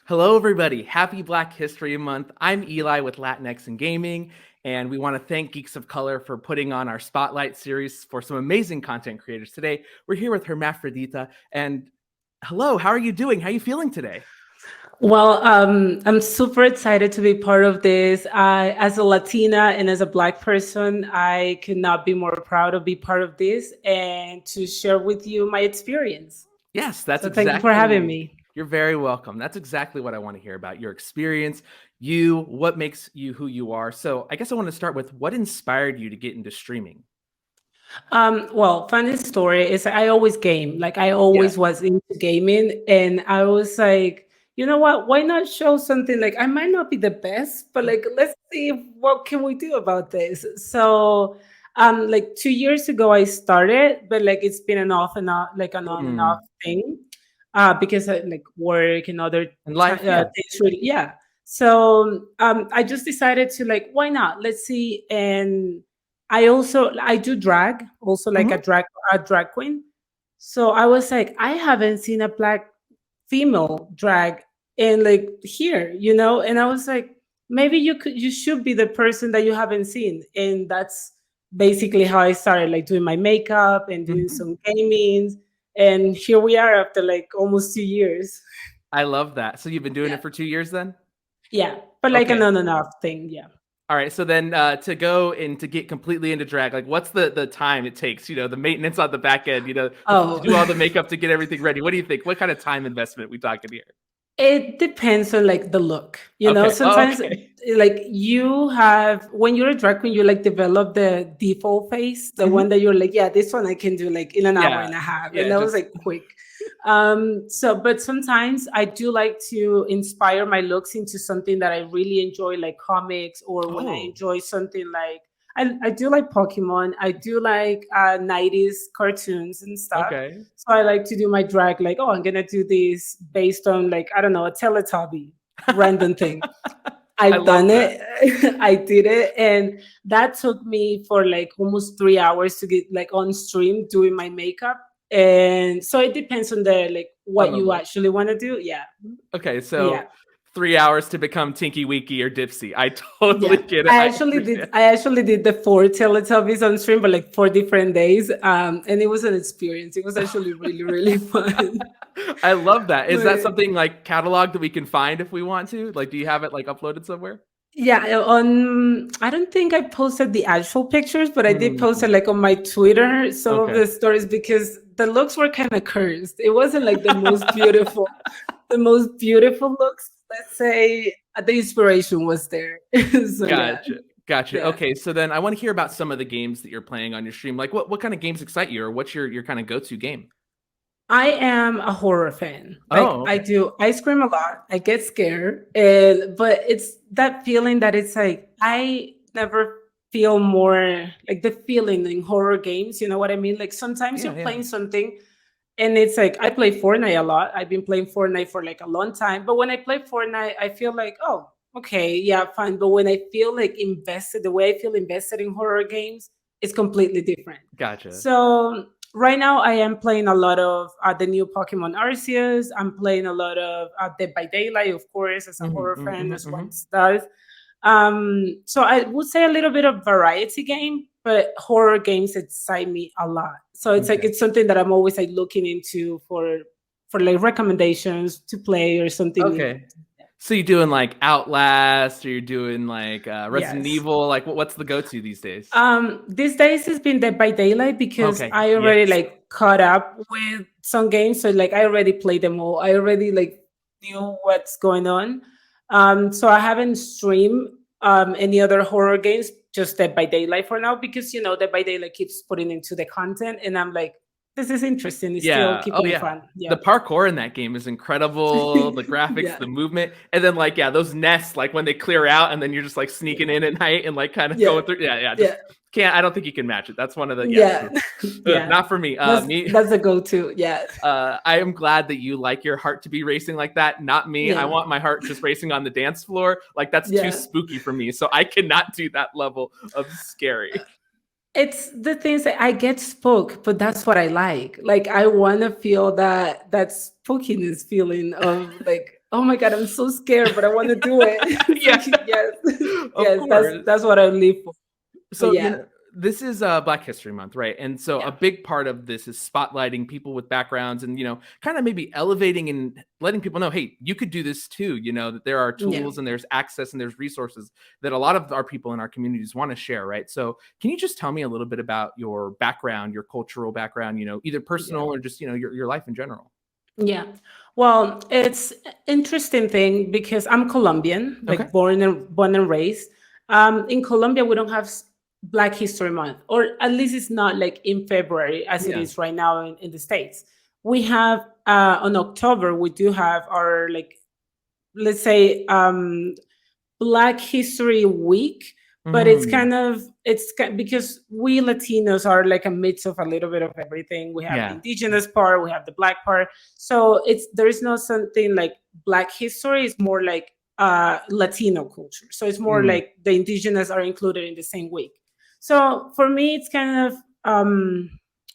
Hello, everybody. Happy Black History Month. I'm Eli with Latinx and Gaming, and we want to thank Geeks of Color for putting on our Spotlight series for some amazing content creators today. We're here with Hermaphrodita, and hello, how are you doing? How are you feeling today? I'm super excited to be part of this. As a Latina and as a Black person, I could not be more proud to be part of this and to share with you my experience. Yes, that's So thank you for having exactly. me. You're very welcome. That's exactly what I want to hear about your experience, what makes you who you are. So, I guess I want to start with what inspired you to get into streaming? Funny story is I always game. Like I Yeah. always was into gaming, and I was like, you know what? Why not show something? Like I might not be the best, but like let's see what can we do about this. So, like 2 years ago I started, but like it's been an off and off, like an on and off Mm. thing, because I like work and other And life, yeah. things. Really, yeah. So I just decided to like, why not? Let's see. And I do drag, also like Mhm. a drag queen. So I was like, I haven't seen a Black female drag in like here, and I was like, maybe you should be the person that you haven't seen. And that's basically how I started like doing my makeup and doing Mhm. some gamings. And here we are after like almost 2 years. I love that. So you've been doing Yeah. it for 2 years then? Yeah. But like an Okay. on and off thing. Yeah. All right. So then to go and to get completely into drag, like what's the time it takes, the maintenance on the back end, to Oh. do all the makeup to get everything ready. What do you think? What kind of time investment we talking here? It depends on like the look, Okay. Oh, Sometimes okay. like you have when you're a drag queen, you like develop the default face, the Hmm. one that you're like, yeah, this one I can do like in an hour Yeah. and a half. And Yeah. that was Just like quick. But sometimes I do like to inspire my looks into something that I really enjoy, like comics, or when I oh. enjoy something like I do like Pokemon. I do like 90s cartoons and stuff. Okay. So I like to do my drag like, oh, I'm gonna do this based on like, I don't know, a Teletubby random thing. I I've love done that. it. I did it. And that took me for like almost 3 hours to get like on stream doing my makeup. And so it depends on the like On what the you look. actually want to do. Yeah. Okay. Yeah. So 3 hours to become Tinky Winky or Dipsy. I totally Yeah. get it. I understand. I actually did the four Teletubbies on stream, but like 4 different days. And it was an experience. It was actually really, really fun. I love that. Is that But something like catalog that we can find if we want to? Like, do you have it like uploaded somewhere? yeah, on I don't think I posted the actual pictures, but I did post it Mm, like on my Twitter, some of okay. the stories because the looks were kind of cursed. It wasn't like the most beautiful looks. Let's say the inspiration was there. So yeah, Gotcha. Gotcha. yeah. Okay, so then I want to hear about some of the games that you're playing on your stream. Like what kind of games excite you or what's your kind of go-to game? I am a horror fan. Like Oh, I okay. do, I scream a lot. I get scared, and but it's that feeling that it's like I never feel more like the feeling in horror games. You know what I mean? Like sometimes Yeah, you're yeah. playing something, and it's like I play Fortnite a lot. I've been playing Fortnite for like a long time, but when I play Fortnite, I feel like, oh, okay, yeah, fine. But when I feel like invested, the way I feel invested in horror games, it's completely different. Gotcha. So right now I am playing a lot of the new Pokemon Arceus. I'm playing a lot of Dead by Daylight, of course, as a Hmm. horror fan, Hmm. as one Hmm. does. So I would say a little bit of variety game, but horror games excite me a lot. So it's like Okay. it's something that I'm always like looking into for like recommendations to play or something new. Okay. So you're doing like Outlast or you're doing like Resident Yes. Evil? Like what's the go-to these days? These days it's been Dead by Daylight because Okay. I already Yes. like caught up with some games. So like I already played them all. I already like knew what's going on. So I haven't streamed any other horror games, just Dead by Daylight for now because Dead by Daylight keeps putting into the content, and I'm like, this is interesting. It's still Yeah. Oh, keeping it yeah. fun. The Yeah. parkour in that game is incredible. The graphics, Yeah. the movement, and then like yeah, those nests like when they clear out and then you're just like sneaking in at night and like kind of Yeah. going through. Yeah, yeah. Just Yeah. can't. I don't think you can match it. That's one of the yeah. Yeah. Yeah. Not for me. That's Me. that's a go-to. Yeah. I am glad that you like your heart to be racing like that. Not me. I Yeah. want my heart just racing on the dance floor. Like that's too Yeah. spooky for me. So I cannot do that level of scary. It's the things that I get spooked, but that's what I like. Like I want to feel that spookiness feeling of like oh my God, I'm so scared, but I want to do it. It's Yeah, like, yes, of yes, course. that's what I live for. But So, yeah, this is Black History Month, right? And so a yeah, big part of this is spotlighting people with backgrounds and, kind of maybe elevating and letting people know, hey, you could do this too, that there are yeah. tools and there's access and there's resources that a lot of our people in our communities want to share, right? So, can you just tell me a little bit about your background, your cultural background, either Yeah. personal or just, your life in general? Yeah. Well, it's interesting thing because I'm Colombian, Okay. like born and raised. In Colombia, we don't have Black History Month, or at least it's not like in February as it Yeah. is right now in the States. We have on October, we do have our like, let's say, Black History Week, but it's Mhm. kind of because we Latinos are like a mix of a little bit of everything. We have the Yeah. indigenous part, we have the Black part. So there is not something like Black history. It's more like Latino culture. So it's more Mm. like the indigenous are included in the same week. So for me, it's kind of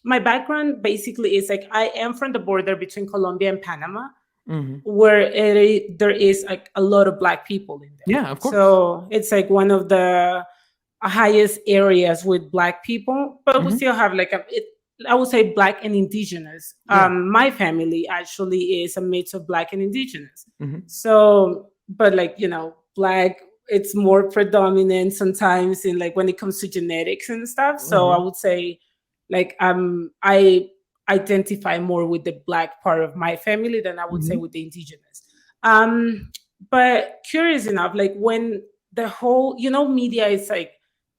my background basically is like I am from the border between Colombia and Panama, Mhm. where there is like a lot of Black people in there. Yeah, of course. So it's like one of the highest areas with Black people, but we Mhm. still have like I would say Black and indigenous. Yeah. My family actually is a mix of Black and indigenous. Mhm. So, but like, Black, it's more predominant sometimes in like when it comes to genetics and stuff. So I Mhm. would say like I identify more with the Black part of my family than I would say Mhm. with the indigenous. Um, but curious enough, like when the whole, media is like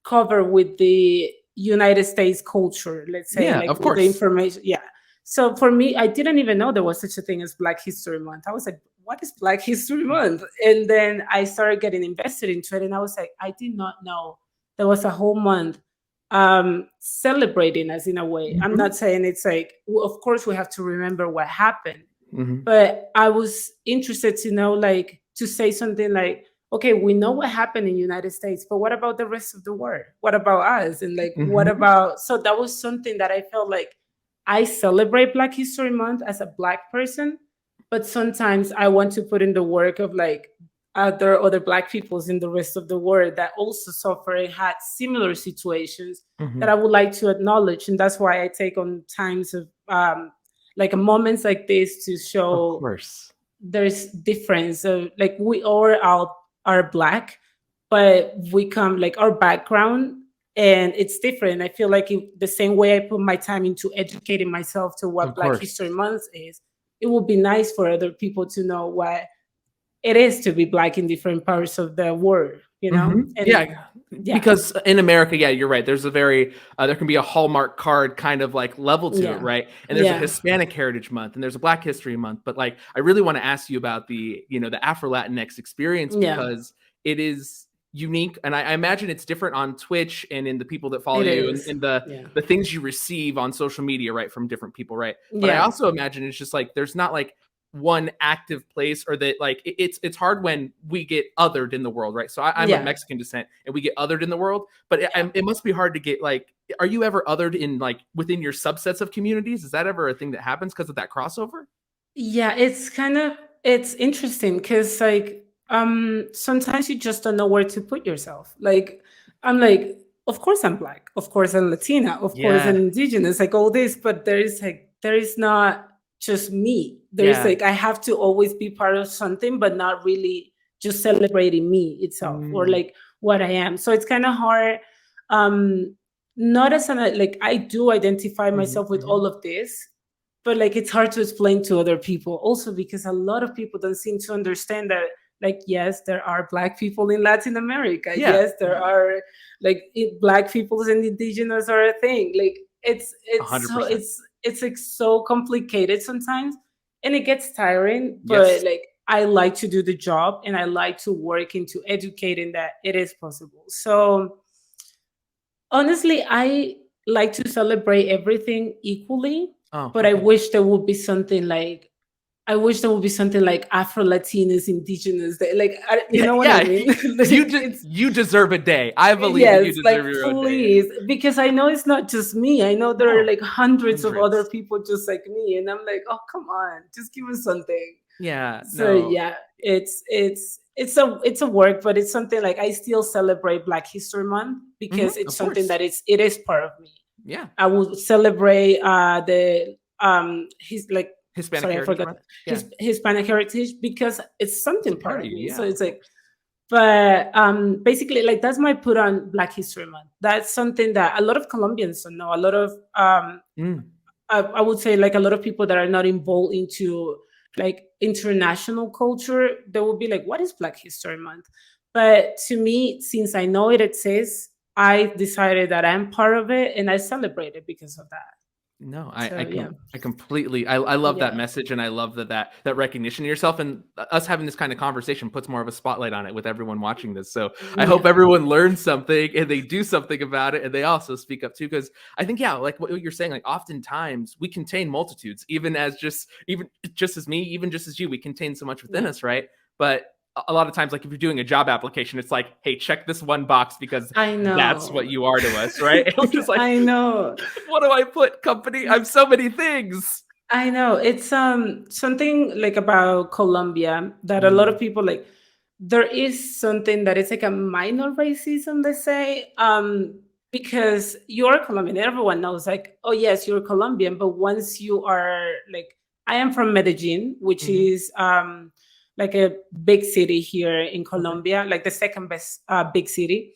covered with the United States culture, let's say, Yeah, like of with the course. information. Yeah. So for me, I didn't even know there was such a thing as Black History Month. I was like, what is Black History Month? And then I started getting invested into it. And I was like, I did not know there was a whole month celebrating us in a way. I'm Mhm. not saying it's like, of course, we have to remember what happened, Mhm. but I was interested to know, like, to say something like, okay, we know what happened in the United States, but what about the rest of the world? What about us? And like, what Mhm. about? So that was something that I felt like I celebrate Black History Month as a Black person, but sometimes I want to put in the work of like, there are other Black peoples in the rest of the world that also suffer and had similar situations that Mhm. I would like to acknowledge. And that's why I take on times of like moments like this to Of show course. there's difference. So like we all are Black, but we come like our background and it's different. I feel like the same way I put my time into educating myself to what Of Black History course. Month is, it would be nice for other people to know what it is to be Black in different parts of the world, Mhm. And Yeah, yeah, because in America, yeah, you're right. There's a very there can be a Hallmark card kind of like level to it, yeah, right? And there's a yeah, Hispanic Heritage Month and there's a Black History Month, but like I really want to ask you about the Afro-Latinx experience yeah. because it is unique and I imagine it's different on Twitch and in the people that follow It you is. and the Yeah, the things you receive on social media, right, from different people, right? But I yeah, also imagine it's just like there's not like one active place or that like it's hard when we get othered in the world, right? So I'm of yeah, Mexican descent and we get othered in the world, but yeah. it must be hard to get like, are you ever othered in like within your subsets of communities? Is that ever a thing that happens because of that crossover? Yeah, it's interesting because like sometimes you just don't know where to put yourself. Like I'm like, of course I'm Black, of course I'm Latina, of course I'm Yeah. indigenous, like all this, but there is not just me. There's Yeah. like I have to always be part of something, but not really just celebrating me itself or Mm. like what I am. So it's kind of hard. Um Not as an like I do identify Mhm, myself with mhm. all of this, but like it's hard to explain to other people also because a lot of people don't seem to understand that, like, yes, there are Black people in Latin America, Yeah. yes, there are like Black peoples and indigenous are a thing. Like it's so 100%. it's like so complicated sometimes, and it gets tiring, but Yes. like I like to do the job and I like to work into educating that it is possible. So honestly, I like to celebrate everything equally, Oh, but I okay. wish there would be something like Afro-Latinx, indigenous day. Like, you Yeah, know what I yeah. mean? You Like, it's you deserve a day. I believe that you yes, like deserve your own day. please, because I know it's not just me. I know there are No. like hundreds of other Hundreds. people just like me, and I'm like, oh come on, just give us something. Yeah, So no. yeah, it's a work, but it's something like I still celebrate Black History Month because it's Of something course. that it is part of me. Yeah. I will celebrate the his like Hispanic sorry, I Heritage forgot Month. Yeah. his Hispanic heritage because it's It's a something part part of of you. me. Yeah, So it's of like, course. but basically like that's my put on Black History Month. That's something that a lot of Colombians don't know. A lot of Mm, I would say like a lot of people that are not involved into like international culture, they will be like, what is Black History Month? But to me, since I know it exists, I decided that I'm part of it and I celebrate it because of that. no, So yeah. I completely I love that Yeah. message, and I love that recognition of yourself, and us having this kind of conversation puts more of a spotlight on it with everyone watching this. So I hope Yeah. everyone learns something and they do something about it, and they also speak up too. Because I think, yeah, like what you're saying, like oftentimes we contain multitudes, even just as me, even just as you, we contain so much within Yeah. us, right? But a lot of times, like if you're doing a job application, it's like, hey, check this one box because I that's what know. you are to us, right? And we're just like, I know. what do I put, company? I'm so many things. I know. It's something like about Colombia that a lot of Mm, people like there is something that is like a minor racism, they say. Because you're Colombian, everyone knows like, oh yes, you're Colombian, but once you are like I am from Medellin, which mhm. is like a big city here in Okay. Colombia, like the second best big city.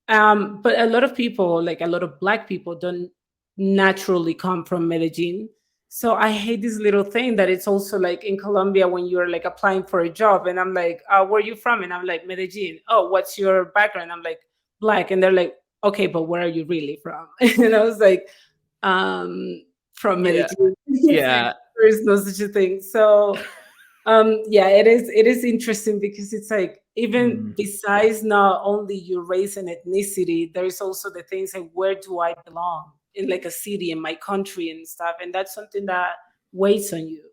But a lot of people, like a lot of Black people, don't naturally come from Medellin. So I hate this little thing that it's also like in Colombia when you're like applying for a job, and I'm like, where are you from? And I'm like, Medellin. Oh, what's your background? I'm like, Black. And they're like, okay, but where are you really from? And I was like, um, from Yeah. Medellin. It's like, Yeah. there is no such a thing. So yeah, it is interesting because it's like even Mm. besides not only your race and ethnicity, there's also the things like where do I belong in like a city in my country and stuff, and that's something that weighs on you.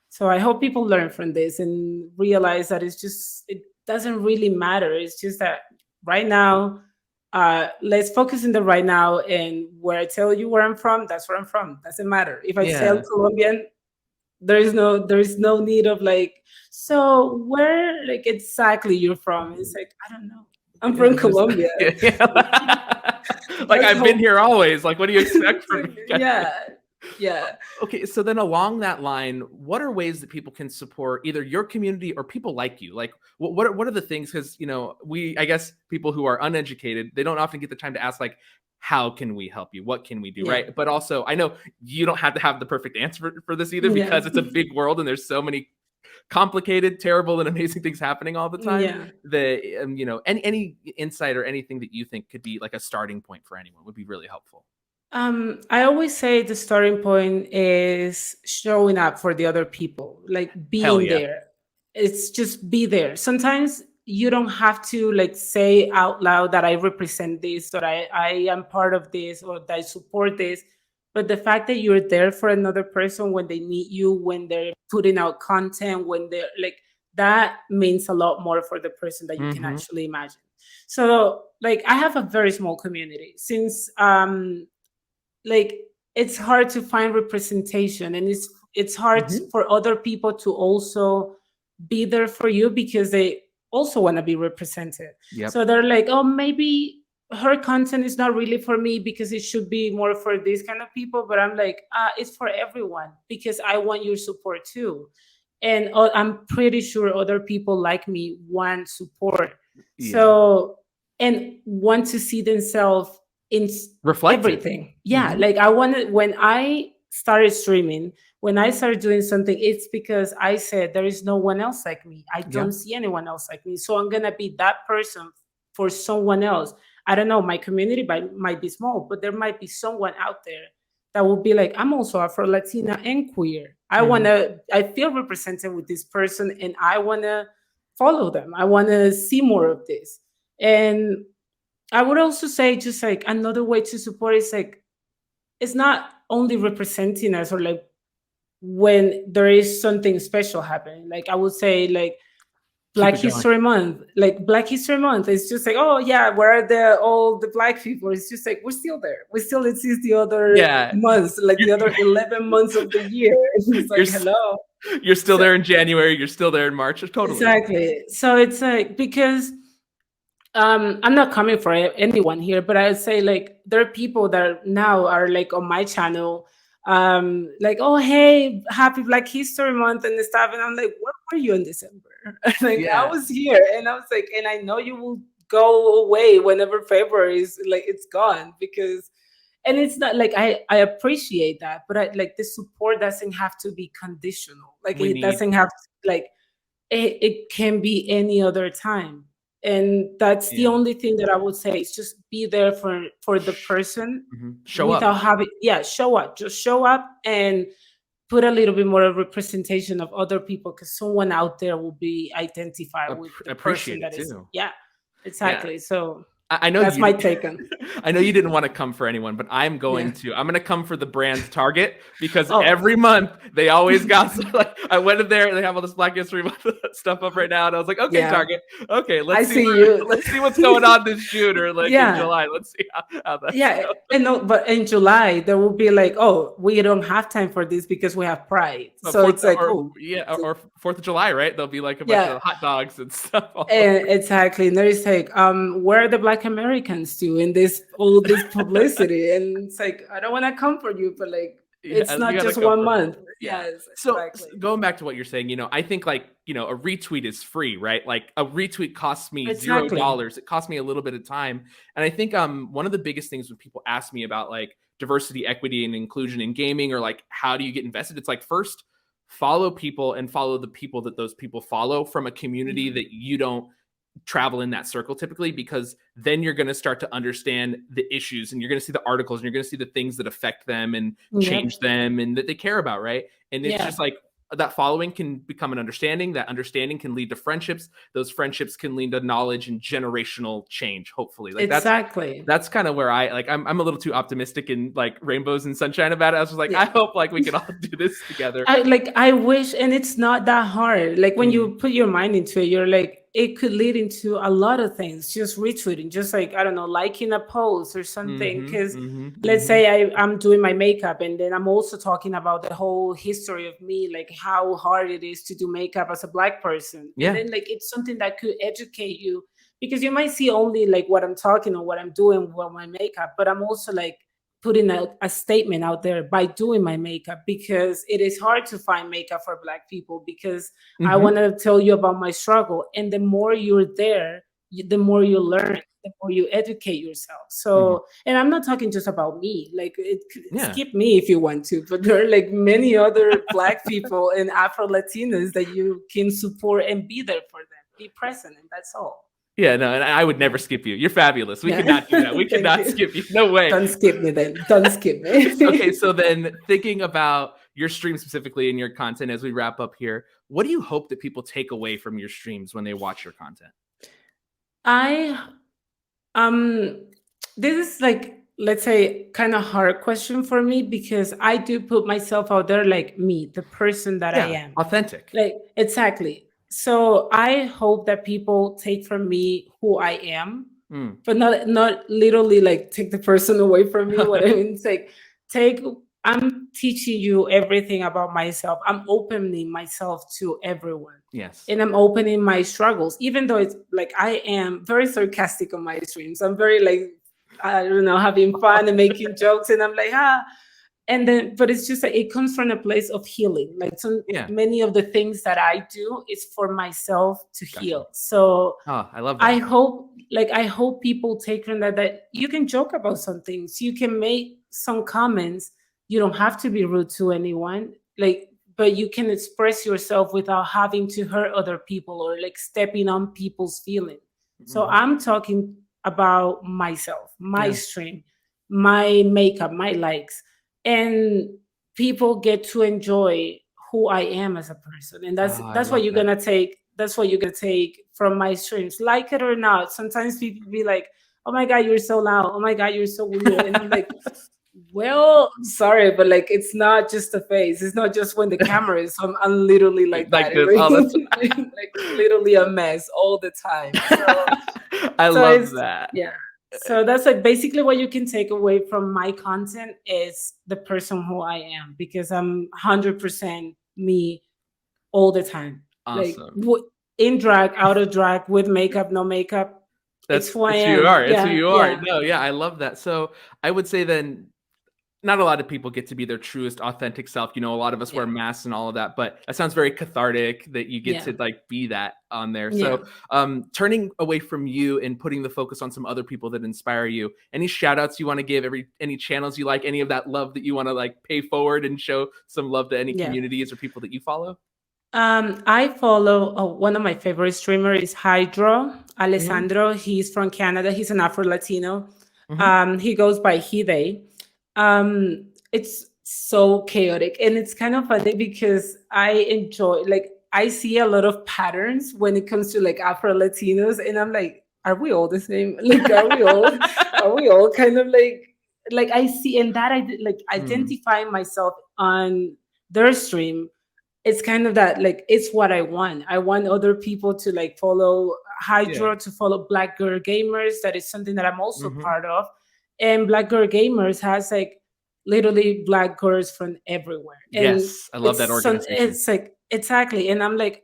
So I hope people learn from this and realize that it doesn't really matter. It's just that right now, let's focus in the right now, and where I tell you where I'm from, that's where I'm from. Doesn't matter if I tell Yeah. Colombian, there is no need of like, so where like exactly you're from. It's like, I don't know, I'm from Just Colombia. yeah. Like That's I've been how. here always. Like, what do you expect from me, kind of thing? Yeah, yeah. Okay, so then along that line, what are ways that people can support either your community or people like you? Like, what are the things? Because I guess people who are uneducated, they don't often get the time to ask, like, how can we help you? What can we do, Yeah, right? But also, I know you don't have to have the perfect answer for this either, yeah, because it's a big world and there's so many complicated, terrible, and amazing things happening all the time. yeah. That any insight or anything that you think could be like a starting point for anyone would be really helpful. I always say the starting point is showing up for the other people, like Hell being yeah. there. It's just be there. Sometimes you don't have to like say out loud that I represent this or I am part of this or that I support this. But the fact that you're there for another person when they need you, when they're putting out content, when they're like, that means a lot more for the person that you can Mm-hmm. actually imagine. So like I have a very small community since like it's hard to find representation, and it's hard Mm-hmm. for other people to also be there for you because they also want to be represented. Yep. So they're like, oh, maybe her content is not really for me because it should be more for these kind of people, but I'm like, it's for everyone because I want your support too. And I'm pretty sure other people like me want support, Yeah. so and want to see themselves in Reflected. everything. Yeah, Mm-hmm. like I wanted when I started streaming, when I started doing something, it's because I said there is no one else like me. I Yeah. don't see anyone else like me. So I'm gonna be that person for someone else. I don't know, my community might be small, but there might be someone out there that will be like, I'm also Afro-Latina and queer. Mm-hmm. I feel represented with this person and I wanna follow them. I wanna see more of this. And I would also say just like another way to support is like it's not only representing us or like when there is something special happening. Like I would say like Keep Black it going. History Month, like Black History Month, it's just like, oh yeah, where are the all the black people? It's just like we're still there. We still exist the other Yeah. months, like the You're, other 11 months of the year. It's you're, like hello. you're still So there in January. You're still there in March. Totally. exactly. So it's like because I'm not coming for anyone here, but I would say like there are people that now are like on my channel, like, oh hey, happy Black History Month and stuff. And I'm like, where were you in December? Like I Yeah. was here and I was like, and I know you will go away whenever February is like it's gone because and it's not like I appreciate that, but I like the support doesn't have to be conditional. Like We it need. doesn't have to like it can be any other time, and that's the Yeah. only thing that I would say is just be there for the person Show without up. having show up, just show up and put a little bit more of representation of other people because someone out there will be identified with the person Appreciate it that is too. Yeah. exactly. So I know that's you. my take on. I know you didn't want to come for anyone, but I'm going Yeah. to. I'm going to come for the brand's Target because Oh. every month they always got. Like, I went in there and they have all this Black History Month stuff up right now, and I was like, okay, Yeah, Target, okay, I let's see see where, you. let's see what's going on this June or like in Yeah. July. Let's see how that's Yeah, going. and no, but in July there will be like, oh, we don't have time for this because we have Pride. But So it's like, or oh, yeah, so, or 4th of July, right? There'll be like a bunch yeah, of hot dogs and stuff all over. exactly. And there is like, where are the Black Americans to in this all this publicity? And it's like, I don't want to comfort you, but like, it's Yeah, you not gotta just come one for me. month. Yeah. Yes, So exactly. going back to what you're saying, I think like, a retweet is free, right? Like a retweet costs me Exactly. $0. It costs me a little bit of time. And I think one of the biggest things when people ask me about like diversity, equity, and inclusion in gaming, or like how do you get invested? It's like first follow people and follow the people that those people follow from a community Mhm. that you don't travel in that circle typically, because then you're going to start to understand the issues and you're going to see the articles and you're going to see the things that affect them and Yep. change them and that they care about, right? And it's Yeah. just like that following can become an understanding. That understanding can lead to friendships. Those friendships can lead to knowledge and generational change, hopefully. Like Exactly. that's kind of where I'm a little too optimistic and like rainbows and sunshine about it. I was just like, I Yeah. hope like we can all do this together. I wish, and it's not that hard. Like when Mm, you put your mind into it, you're like, it could lead into a lot of things. Just retweeting, just like I don't know, liking a post or something. mm-hmm, Because mm-hmm, let's mm-hmm. say I'm doing my makeup, and then I'm also talking about the whole history of me, like how hard it is to do makeup as a Black person, and Yeah. then like it's something that could educate you because you might see only like what I'm talking or what I'm doing with my makeup, but I'm also like putting a statement out there by doing my makeup because it is hard to find makeup for Black people because I Mm-hmm, want to tell you about my struggle. And the more you're there, the more you learn, the more you educate yourself. mm-hmm. So, and I'm not talking just about me, like Yeah. skip me if you want to, but there are like many other Black people and Afro Latinas that you can support and be there for them, be present. And that's all. Yeah, no, and I would never skip you. You're fabulous. We Yeah. cannot do that. We Thank cannot you. skip you. No way. Don't skip me then. Don't skip Okay, me. so then thinking about your stream specifically and your content as we wrap up here, what do you hope that people take away from your streams when they watch your content? I um this is like, let's say, kind of hard question for me because I do put myself out there like me, the person that I Yeah, am. authentic. Like exactly. So I hope that people take from me who I am, Mm. but not literally like take the person away from me. What I mean is like take I'm teaching you everything about myself. I'm opening myself to everyone. Yes. And I'm opening my struggles, even though it's like I am very sarcastic on my streams. I'm very like, I don't know, having fun and making jokes, and I'm like, and then but it's just like it comes from a place of healing. Like so Yeah. many of the things that I do is for myself to Gotcha. heal. So Oh, I love I that. hope, like, I hope people take from that you can joke about some things, you can make some comments, you don't have to be rude to anyone, like, but you can express yourself without having to hurt other people or like stepping on people's feelings. So Mhm. I'm talking about myself, my Yeah. stream, my makeup, my likes, and people get to enjoy who I am as a person, and Oh, I that's what love you're that. gonna take. That's what you're gonna take from my streams, like it or not. Sometimes people be like, "Oh my god, you're so loud! Oh my god, you're so weird," and I'm like, Well, sorry, but like it's not just a face. It's not just when the camera is. I'm literally like Like that. It this. really, Oh, that's like literally a mess all the time. I So love it's that. yeah. So that's like basically what you can take away from my content is the person who I am because I'm 100% me all the time. Like Awesome. in drag, out of drag, with makeup, no makeup. It's That's who I it's who you am. are. It's who Yeah, you are. yeah, No, yeah, I love that. So I would say then not a lot of people get to be their truest authentic self. You know, a lot of us wear yeah, masks and all of that, but that sounds very cathartic that you get yeah, to like be that on there. yeah. So turning away from you and putting the focus on some other people that inspire you, any shout outs you want to give, any channels you like, any of that love that you want to like pay forward and show some love to any Yeah. communities or people that you follow? I follow one of my favorite streamers is Hydro Hmm. Alessandro. He's from Canada. He's an Afro-Latino. Hmm. He goes by he, they. It's so chaotic and it's kind of funny because I enjoy, like, I see a lot of patterns when it comes to like Afro-Latinos, and I'm like, are we all the same? Like, are we all kind of like I see, and that like Mm. identifying myself on their stream, it's kind of that, like, it's what I want. I want other people to like follow Yeah. Hydro, to follow Black Girl Gamers. That is something that I'm also Hmm. part of. And Black Girl Gamers has like literally black girls from everywhere. And Yes, I love that organization. it's like exactly. And I'm like,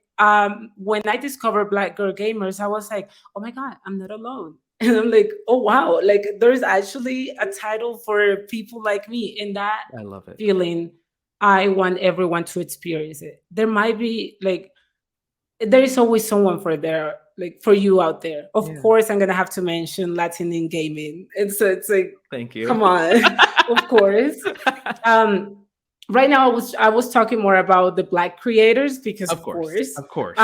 when I discovered Black Girl Gamers, I was like, oh my God, I'm not alone. And I'm like, oh wow, like there's actually a title for people like me. And that I love it. feeling, I want everyone to experience it. There might be like, there is always someone for there, like for you out there. Of Yeah. course, I'm gonna have to mention Latin in gaming. And so it's like, Thank you. come on, of course. Um, right now, I was talking more about the Black creators because, Of of course. course. Of course.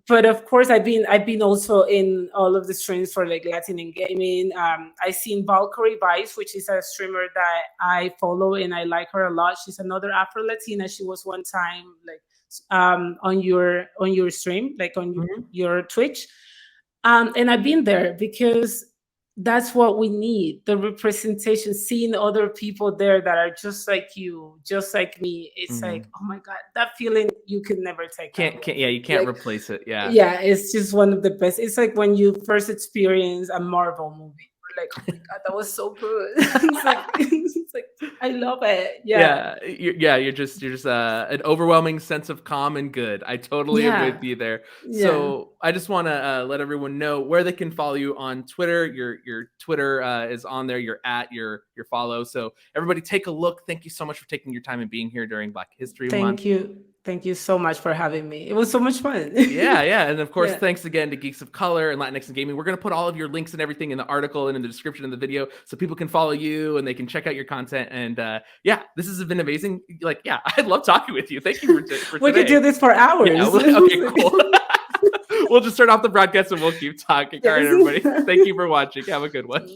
But of course, I've been also in all of the streams for like Latin in gaming. I seen Valkyrie Vice, which is a streamer that I follow and I like her a lot. She's another Afro Latina. She was one time like on your stream, like on Mhm. your Twitch. And I've been there because that's what we need, the representation, seeing other people there that are just like you, just like me. It's like, Mhm. oh my God, that feeling you can never take Can't away. yeah, you can't Like, replace it. Yeah. yeah, it's just one of the best. It's like when you first experience a Marvel movie. We're like, oh my God, that was so good. It's like I love it. Yeah. Yeah, you're just an overwhelming sense of calm and good. I totally am with Yeah. you there. Yeah. So I just want to let everyone know where they can follow you on Twitter. Your Twitter is on there. You're at your follow. So everybody, take a look. Thank you so much for taking your time and being here during Black History Month. Thank you. Thank you so much for having me. It was so much fun. Yeah, yeah. And of course, Yeah. thanks again to Geeks of Color and Latinx and Gaming. We're going to put all of your links and everything in the article and in the description of the video so people can follow you and they can check out your content. And yeah, this has been amazing. Like, yeah, I love talking with you. Thank you for We could do today. this for Yeah, hours. okay, cool. We'll just start off the broadcast and we'll keep talking. All right, everybody. Yes. Thank you for watching. Have a good one.